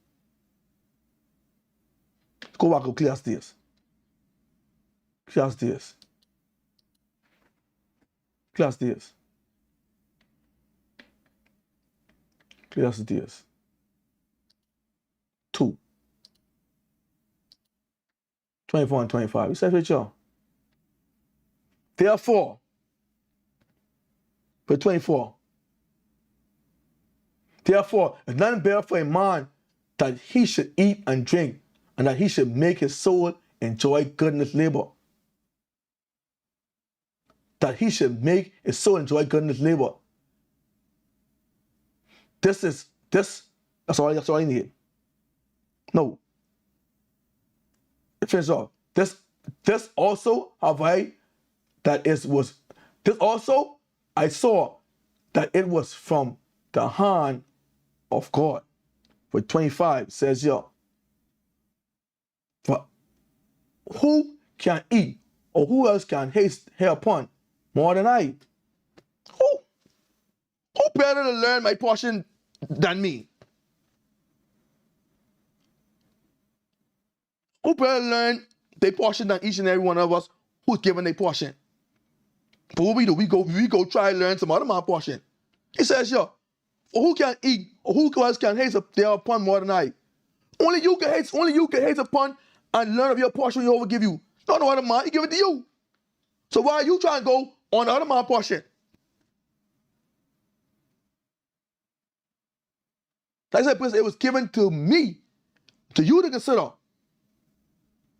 Go back to Ecclesiastes. Ecclesiastes. Ecclesiastes. Ecclesiastes 2. 24 and 25. It says right here. Therefore, verse 24. Therefore, it's none better for a man that he should eat and drink, and that he should make his soul enjoy goodness labor. That he should make his soul enjoy goodness labor. That's all I need. No. Finish off. This also have I that it was, this also I saw that it was from the hand of God. For 25 says here, for who can eat or who else can haste hereupon more than I? Who better to learn my portion than me? Who better learn their portion than each and every one of us who's given their portion? But what we do, we go try to learn some other man's portion. He says, yo, who can eat or who else can haste thereupon more than I? Only you can haste upon and learn of your portion you overgive you. No other man, he give it to you. So why are you trying to go on the other man's portion? Like I said, it was given to me, to you to consider.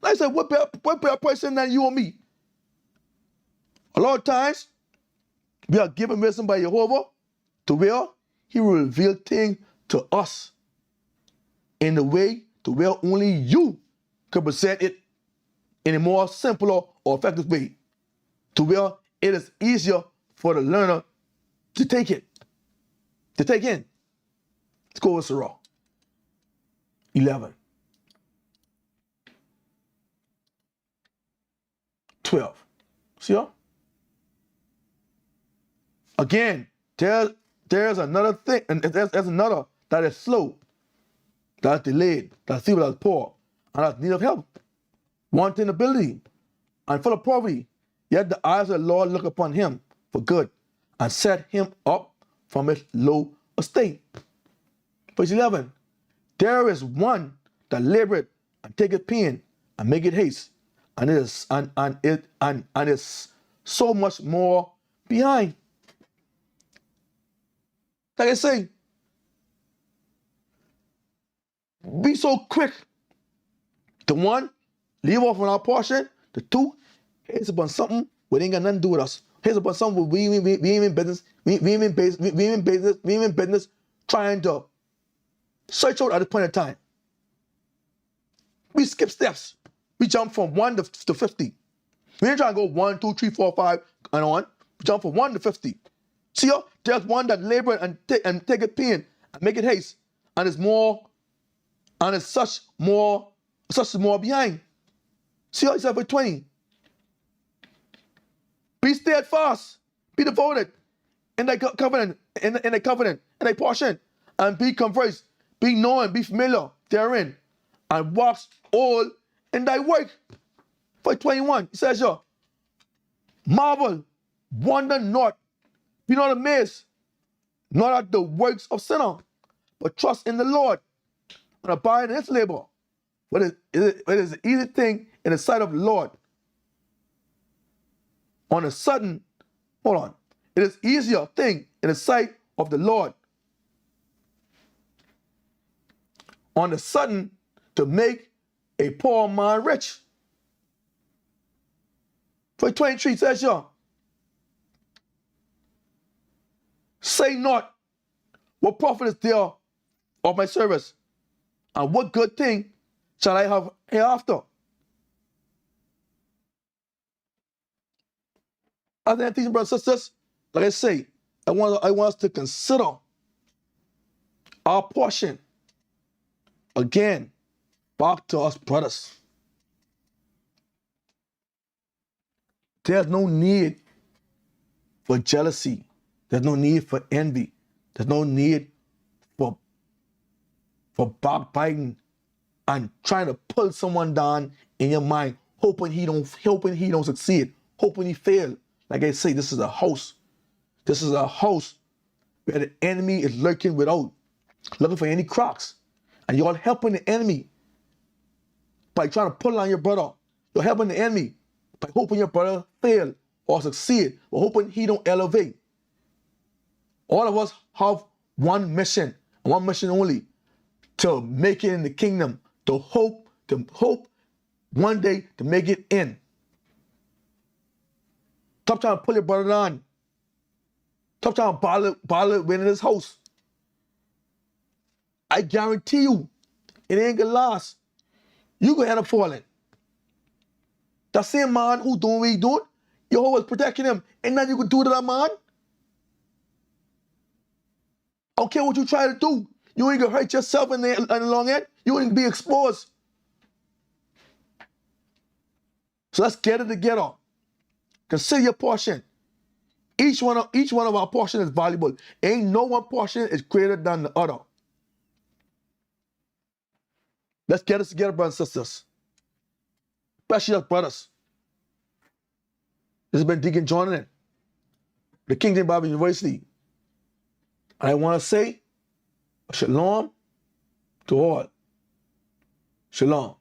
Like I said, what better person than you or me? A lot of times, we are given wisdom by Jehovah to where he will reveal things to us in the way to where only you can present it in a more simpler or effective way, to where it is easier for the learner to take it, to take in. Let's go with Sirach 11. 12. See y'all? Again, there's another thing, and there's another that is slow, that's delayed, that's feeble, that's poor, and that's need of help, wanting ability, and full of poverty. Yet the eyes of the Lord look upon him for good, and set him up from his low estate. Verse 11. There is one that laboreth and taketh pain and maketh haste, and it is so much more behind. Like I say, be so quick. The one, leave off on our portion. The two, here's upon something what ain't got nothing to do with us. Here's upon something we ain't in business. We ain't in business trying to search out at this point in time. We skip steps. We jump from 1 to 50. We ain't trying to go 1, 2, 3, 4, 5 and on. We jump from 1 to 50. See, there's one that labor and take it pain and make it haste, and it's more, and it's such more behind. See, it's verse 20. Be steadfast. Be devoted in thy covenant, in thy covenant, in thy portion, and be conversed, be known, be familiar therein, and walk all in thy work. Verse 21, he says, yo, marvel, wonder not, be not amazed, not at the works of sinner, but trust in the Lord, and abide in his labor. But it is an easy thing in the sight of the Lord. On a sudden, hold on, it is easier thing in the sight of the Lord on the sudden to make a poor man rich. Verse 23 says, yo, say not, what profit is there of my service, and what good thing shall I have hereafter? As I teach brothers and sisters, like I say, I want us to consider our portion again back to us brothers. There's no need for jealousy. There's no need for envy. There's no need for backbiting and trying to pull someone down in your mind, hoping he don't succeed, hoping he fail. Like I say, this is a house. This is a house where the enemy is lurking without, looking for any cracks. And you're helping the enemy by trying to pull on your brother. You're helping the enemy by hoping your brother fail or succeed, or hoping he don't elevate. All of us have one mission, and one mission only, to make it in the kingdom, to hope one day to make it in. Stop trying to pull your brother down. Stop trying to bottle it within his house. I guarantee you, it ain't gonna last. You gonna end up falling. That same man who doing what he doing, you're always protecting him. Ain't nothing you can do to that man. I don't care what you try to do. You ain't gonna hurt yourself in the long end. You ain't gonna be exposed. So let's get it together. Consider your portion. Each one of our portion is valuable. Ain't no one portion is greater than the other. Let's get this together, brothers and sisters. Especially us brothers. This has been Deacon Jordan, the King James Bible University. I want to say shalom to all. Shalom.